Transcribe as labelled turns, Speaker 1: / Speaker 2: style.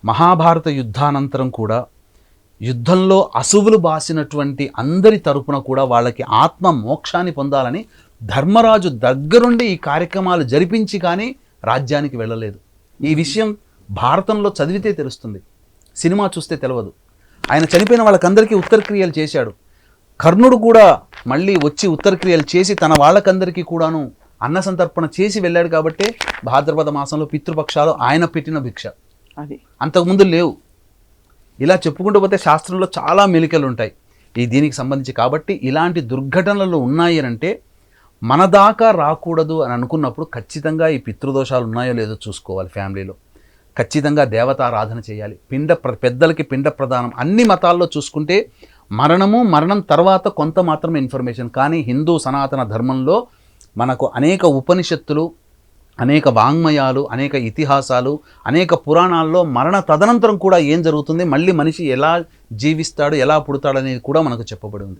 Speaker 1: మహాభారత యుద్ధానంతరం కూడా యుద్ధంలో అసువులు బాసినటువంటి అందరి తరపున కూడా వాళ్ళకి ఆత్మ మోక్షాన్ని పొందాలని ధర్మరాజు దగ్గరుండి ఈ కార్యక్రమాలు జరిపించి కానీ రాజ్యానికి వెళ్ళలేదు. ఈ విషయం భారతంలో చదివితే తెలుస్తుంది, సినిమా చూస్తే తెలియదు. ఆయన చనిపోయిన వాళ్ళకందరికీ ఉత్తరక్రియలు చేశాడు. కర్ణుడు కూడా మళ్ళీ వచ్చి ఉత్తరక్రియలు చేసి తన వాళ్ళకందరికీ కూడాను అన్న సంతర్పణ చేసి వెళ్ళాడు. కాబట్టే భాద్రపద మాసంలో పితృపక్షాలు ఆయన పెట్టిన భిక్ష, అది అంతకుముందు లేవు. ఇలా చెప్పుకుంటూ పోతే శాస్త్రంలో చాలా మెలికలు ఉంటాయి ఈ దీనికి సంబంధించి. కాబట్టి ఇలాంటి దుర్ఘటనలు ఉన్నాయి అంటే మన దాకా రాకూడదు అని అనుకున్నప్పుడు ఖచ్చితంగా ఈ పితృదోషాలు ఉన్నాయో లేదో చూసుకోవాలి. ఫ్యామిలీలో ఖచ్చితంగా దేవతారాధన చేయాలి. పెద్దలకి పిండ ప్రదానం అన్ని మతాల్లో చూసుకుంటే మరణం తర్వాత కొంత మాత్రమే ఇన్ఫర్మేషన్. కానీ హిందూ సనాతన ధర్మంలో మనకు అనేక ఉపనిషత్తులు, అనేక వాంగ్మయాలు, అనేక ఇతిహాసాలు, అనేక పురాణాల్లో మరణ తదనంతరం కూడా ఏం జరుగుతుంది, మళ్ళీ మనిషి ఎలా జీవిస్తాడు, ఎలా పుడతాడు అనేది కూడా మనకు చెప్పబడి ఉంది.